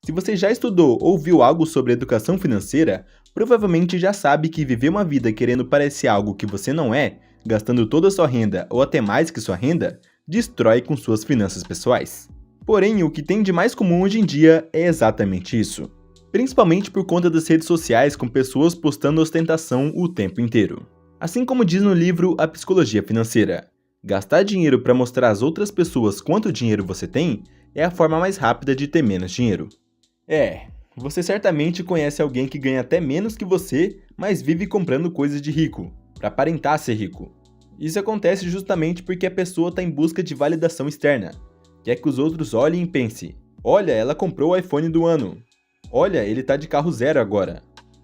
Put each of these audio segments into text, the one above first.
Se você já estudou ou viu algo sobre educação financeira, provavelmente já sabe que viver uma vida querendo parecer algo que você não é, gastando toda a sua renda ou até mais que sua renda, destrói com suas finanças pessoais. Porém, o que tem de mais comum hoje em dia é exatamente isso. Principalmente por conta das redes sociais com pessoas postando ostentação o tempo inteiro. Assim como diz no livro A Psicologia Financeira, gastar dinheiro para mostrar às outras pessoas quanto dinheiro você tem é a forma mais rápida de ter menos dinheiro. Você certamente conhece alguém que ganha até menos que você, mas vive comprando coisas de rico, para aparentar ser rico. Isso acontece justamente porque a pessoa está em busca de validação externa. Quer que os outros olhem e pensem: olha, ela comprou o iPhone do ano. Olha, ele tá de carro zero agora.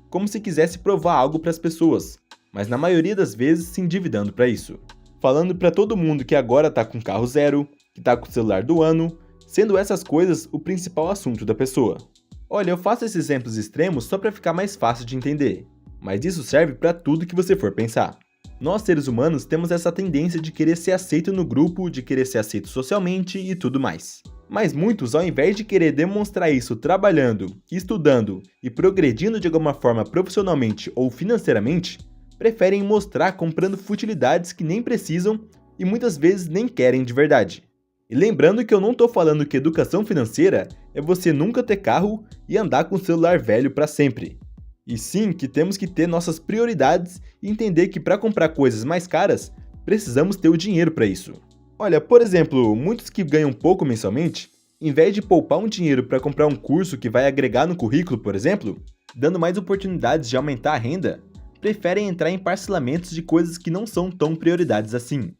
Como se quisesse provar algo para as pessoas, mas na maioria das vezes se endividando para isso. Falando para todo mundo que agora tá com carro zero, que tá com o celular do ano, sendo essas coisas o principal assunto da pessoa. Olha, eu faço esses exemplos extremos só para ficar mais fácil de entender, mas isso serve para tudo que você for pensar. Nós, seres humanos, temos essa tendência de querer ser aceito no grupo, de querer ser aceito socialmente e tudo mais. Mas muitos, ao invés de querer demonstrar isso trabalhando, estudando e progredindo de alguma forma profissionalmente ou financeiramente, preferem mostrar comprando futilidades que nem precisam e muitas vezes nem querem de verdade. E lembrando que eu não estou falando que educação financeira é você nunca ter carro e andar com o celular velho para sempre. E sim que temos que ter nossas prioridades e entender que para comprar coisas mais caras, precisamos ter o dinheiro para isso. Olha, por exemplo, muitos que ganham pouco mensalmente, em vez de poupar um dinheiro para comprar um curso que vai agregar no currículo, por exemplo, dando mais oportunidades de aumentar a renda, preferem entrar em parcelamentos de coisas que não são tão prioridades assim.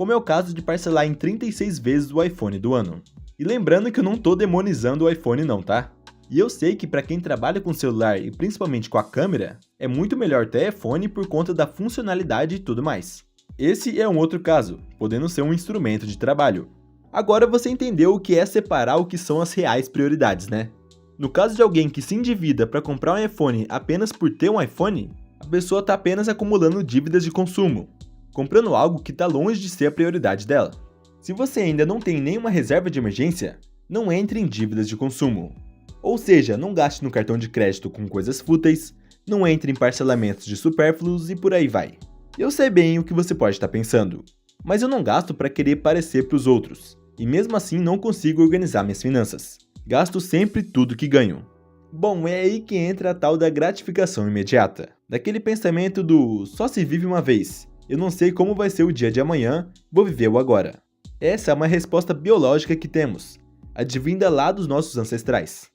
Como é o caso de parcelar em 36 vezes o iPhone do ano. E lembrando que eu não tô demonizando o iPhone não, tá? E eu sei que para quem trabalha com celular e principalmente com a câmera, é muito melhor ter iPhone por conta da funcionalidade e tudo mais. Esse é um outro caso, podendo ser um instrumento de trabalho. Agora você entendeu o que é separar o que são as reais prioridades, né? No caso de alguém que se endivida para comprar um iPhone apenas por ter um iPhone, a pessoa está apenas acumulando dívidas de consumo, comprando algo que está longe de ser a prioridade dela. Se você ainda não tem nenhuma reserva de emergência, não entre em dívidas de consumo. Ou seja, não gaste no cartão de crédito com coisas fúteis, não entre em parcelamentos de supérfluos e por aí vai. Eu sei bem o que você pode estar pensando, mas eu não gasto para querer parecer para os outros, e mesmo assim não consigo organizar minhas finanças. Gasto sempre tudo que ganho. Bom, é aí que entra a tal da gratificação imediata, daquele pensamento do só se vive uma vez, eu não sei como vai ser o dia de amanhã, vou viver o agora. Essa é uma resposta biológica que temos, advinda lá dos nossos ancestrais.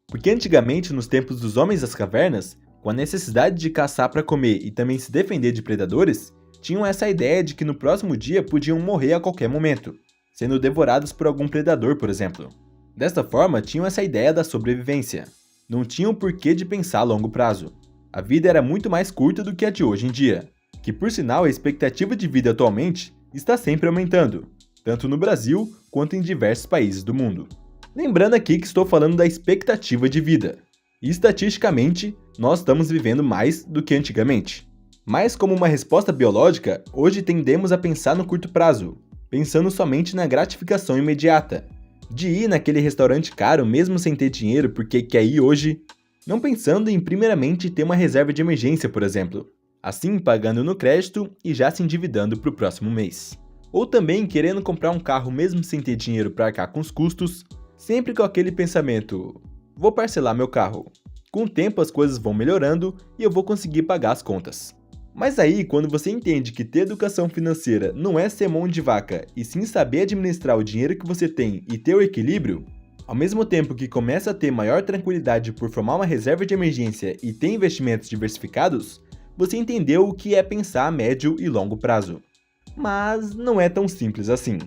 Porque antigamente, nos tempos dos homens das cavernas, com a necessidade de caçar para comer e também se defender de predadores, tinham essa ideia de que no próximo dia podiam morrer a qualquer momento, sendo devorados por algum predador, por exemplo. Desta forma, tinham essa ideia da sobrevivência. Não tinham porquê de pensar a longo prazo. A vida era muito mais curta do que a de hoje em dia, que por sinal a expectativa de vida atualmente está sempre aumentando, tanto no Brasil quanto em diversos países do mundo. Lembrando aqui que estou falando da expectativa de vida. E estatisticamente, nós estamos vivendo mais do que antigamente. Mas como uma resposta biológica, hoje tendemos a pensar no curto prazo, pensando somente na gratificação imediata, de ir naquele restaurante caro mesmo sem ter dinheiro porque quer ir hoje, não pensando em primeiramente ter uma reserva de emergência, por exemplo, assim pagando no crédito e já se endividando para o próximo mês. Ou também querendo comprar um carro mesmo sem ter dinheiro para arcar com os custos, sempre com aquele pensamento: vou parcelar meu carro. Com o tempo as coisas vão melhorando e eu vou conseguir pagar as contas. Mas aí, quando você entende que ter educação financeira não é ser mão de vaca, e sim saber administrar o dinheiro que você tem e ter o equilíbrio, ao mesmo tempo que começa a ter maior tranquilidade por formar uma reserva de emergência e ter investimentos diversificados, você entendeu o que é pensar a médio e longo prazo. Mas não é tão simples assim.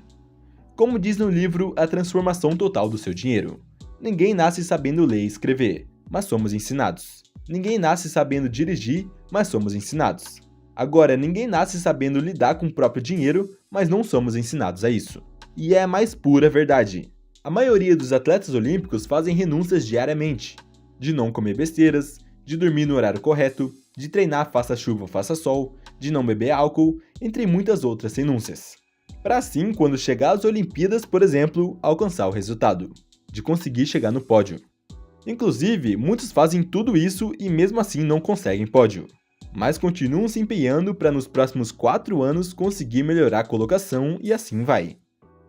Como diz no livro A Transformação Total do Seu Dinheiro, ninguém nasce sabendo ler e escrever, mas somos ensinados. Ninguém nasce sabendo dirigir, mas somos ensinados. Agora, ninguém nasce sabendo lidar com o próprio dinheiro, mas não somos ensinados a isso. E é a mais pura verdade. A maioria dos atletas olímpicos fazem renúncias diariamente, de não comer besteiras, de dormir no horário correto, de treinar faça chuva ou faça sol, de não beber álcool, entre muitas outras renúncias. Para assim, quando chegar às Olimpíadas, por exemplo, alcançar o resultado, de conseguir chegar no pódio. Inclusive, muitos fazem tudo isso e mesmo assim não conseguem pódio, mas continuam se empenhando para nos próximos 4 anos conseguir melhorar a colocação e assim vai.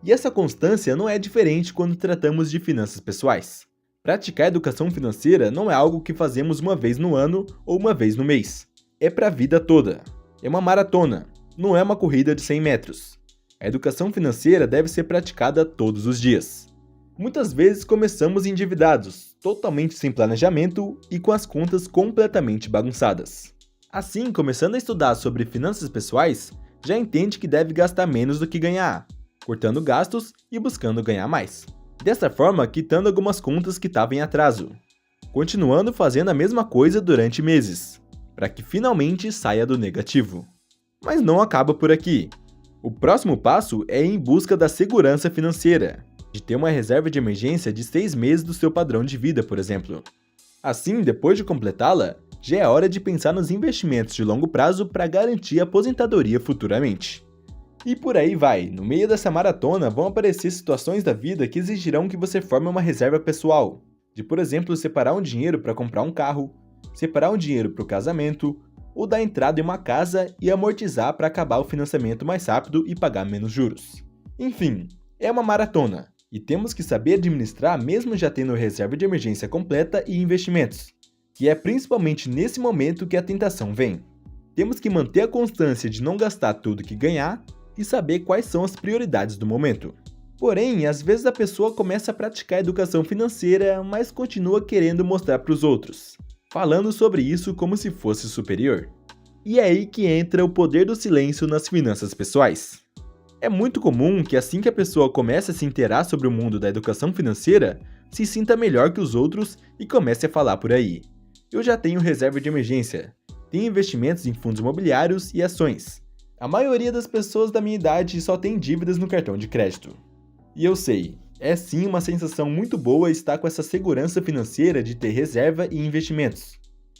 E essa constância não é diferente quando tratamos de finanças pessoais. Praticar educação financeira não é algo que fazemos uma vez no ano ou uma vez no mês. É para a vida toda. É uma maratona, não é uma corrida de 100 metros. A educação financeira deve ser praticada todos os dias. Muitas vezes começamos endividados, totalmente sem planejamento e com as contas completamente bagunçadas. Assim, começando a estudar sobre finanças pessoais, já entende que deve gastar menos do que ganhar, cortando gastos e buscando ganhar mais. Dessa forma, quitando algumas contas que estavam em atraso, continuando fazendo a mesma coisa durante meses, para que finalmente saia do negativo. Mas não acaba por aqui. O próximo passo é ir em busca da segurança financeira, de ter uma reserva de emergência de 6 meses do seu padrão de vida, por exemplo. Assim, depois de completá-la, já é hora de pensar nos investimentos de longo prazo para garantir a aposentadoria futuramente. E por aí vai, no meio dessa maratona vão aparecer situações da vida que exigirão que você forme uma reserva pessoal, de por exemplo separar um dinheiro para comprar um carro, separar um dinheiro para o casamento, ou dar entrada em uma casa e amortizar para acabar o financiamento mais rápido e pagar menos juros. Enfim, é uma maratona, e temos que saber administrar mesmo já tendo reserva de emergência completa e investimentos, que é principalmente nesse momento que a tentação vem. Temos que manter a constância de não gastar tudo que ganhar, e saber quais são as prioridades do momento. Porém, às vezes a pessoa começa a praticar educação financeira, mas continua querendo mostrar para os outros, falando sobre isso como se fosse superior. E é aí que entra o poder do silêncio nas finanças pessoais. É muito comum que assim que a pessoa começa a se inteirar sobre o mundo da educação financeira, se sinta melhor que os outros e comece a falar por aí. Eu já tenho reserva de emergência, tenho investimentos em fundos imobiliários e ações. A maioria das pessoas da minha idade só tem dívidas no cartão de crédito. E eu sei, é sim uma sensação muito boa estar com essa segurança financeira de ter reserva e investimentos.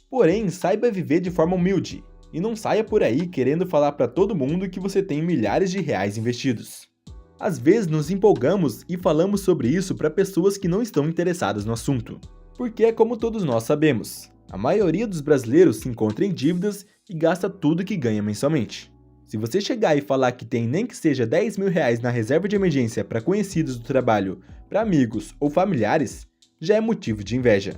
Porém, saiba viver de forma humilde e não saia por aí querendo falar para todo mundo que você tem milhares de reais investidos. Às vezes nos empolgamos e falamos sobre isso para pessoas que não estão interessadas no assunto. Porque é como todos nós sabemos, a maioria dos brasileiros se encontra em dívidas e gasta tudo que ganha mensalmente. Se você chegar e falar que tem nem que seja 10 mil reais na reserva de emergência para conhecidos do trabalho, para amigos ou familiares, já é motivo de inveja.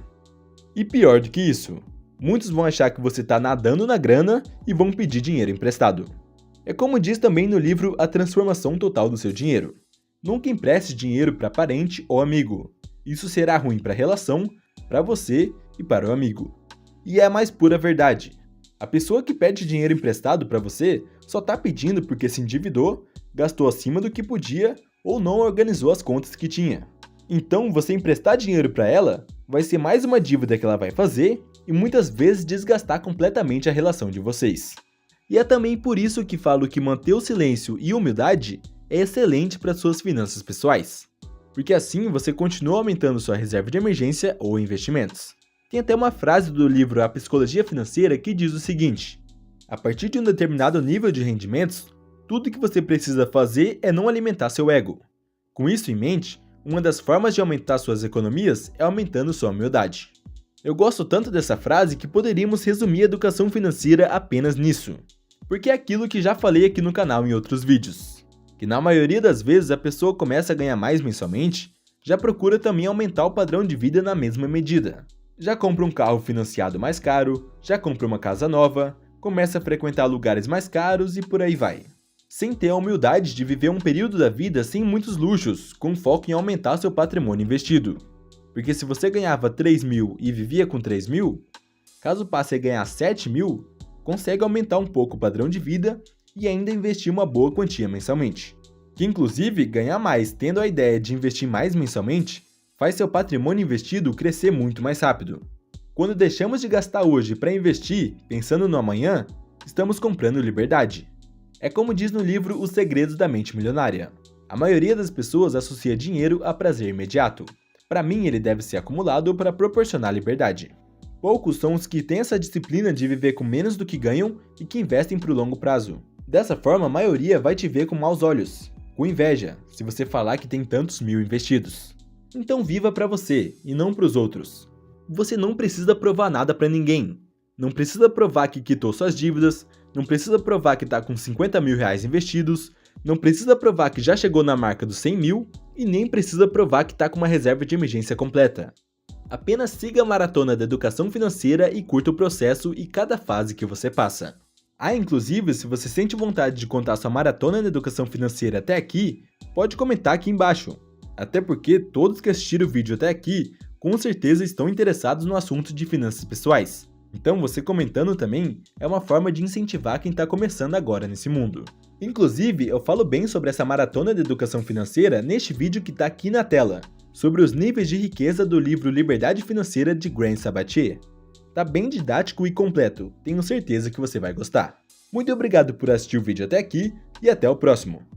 E pior do que isso, muitos vão achar que você está nadando na grana e vão pedir dinheiro emprestado. É como diz também no livro A Transformação Total do Seu Dinheiro. Nunca empreste dinheiro para parente ou amigo. Isso será ruim para a relação, para você e para o amigo. E é a mais pura verdade. A pessoa que pede dinheiro emprestado para você só está pedindo porque se endividou, gastou acima do que podia ou não organizou as contas que tinha. Então, você emprestar dinheiro para ela vai ser mais uma dívida que ela vai fazer e muitas vezes desgastar completamente a relação de vocês. E é também por isso que falo que manter o silêncio e humildade é excelente para suas finanças pessoais, porque assim você continua aumentando sua reserva de emergência ou investimentos. Tem até uma frase do livro A Psicologia Financeira que diz o seguinte: a partir de um determinado nível de rendimentos, tudo que você precisa fazer é não alimentar seu ego. Com isso em mente, uma das formas de aumentar suas economias é aumentando sua humildade. Eu gosto tanto dessa frase que poderíamos resumir a educação financeira apenas nisso, porque é aquilo que já falei aqui no canal em outros vídeos, que na maioria das vezes a pessoa começa a ganhar mais mensalmente, já procura também aumentar o padrão de vida na mesma medida. Já compra um carro financiado mais caro, já compra uma casa nova, começa a frequentar lugares mais caros e por aí vai. Sem ter a humildade de viver um período da vida sem muitos luxos, com foco em aumentar seu patrimônio investido. Porque se você ganhava 3 mil e vivia com 3 mil, caso passe a ganhar 7 mil, consegue aumentar um pouco o padrão de vida e ainda investir uma boa quantia mensalmente. Que inclusive, ganhar mais tendo a ideia de investir mais mensalmente, faz seu patrimônio investido crescer muito mais rápido. Quando deixamos de gastar hoje para investir, pensando no amanhã, estamos comprando liberdade. É como diz no livro Os Segredos da Mente Milionária. A maioria das pessoas associa dinheiro a prazer imediato. Para mim, ele deve ser acumulado para proporcionar liberdade. Poucos são os que têm essa disciplina de viver com menos do que ganham e que investem para o longo prazo. Dessa forma, a maioria vai te ver com maus olhos, com inveja, se você falar que tem tantos mil investidos. Então viva para você e não para os outros. você não precisa provar nada para ninguém. Não precisa provar que quitou suas dívidas, não precisa provar que está com 50 mil reais investidos, não precisa provar que já chegou na marca dos 100 mil e nem precisa provar que está com uma reserva de emergência completa. Apenas siga a maratona da educação financeira e curta o processo e cada fase que você passa. Inclusive, se você sente vontade de contar sua maratona da educação financeira até aqui, pode comentar aqui embaixo. Até porque todos que assistiram o vídeo até aqui, com certeza estão interessados no assunto de finanças pessoais. Então você comentando também é uma forma de incentivar quem está começando agora nesse mundo. Inclusive, eu falo bem sobre essa maratona de educação financeira neste vídeo que está aqui na tela, sobre os níveis de riqueza do livro Liberdade Financeira de Graham Sabatier. Tá bem didático e completo, tenho certeza que você vai gostar. Muito obrigado por assistir o vídeo até aqui e até o próximo!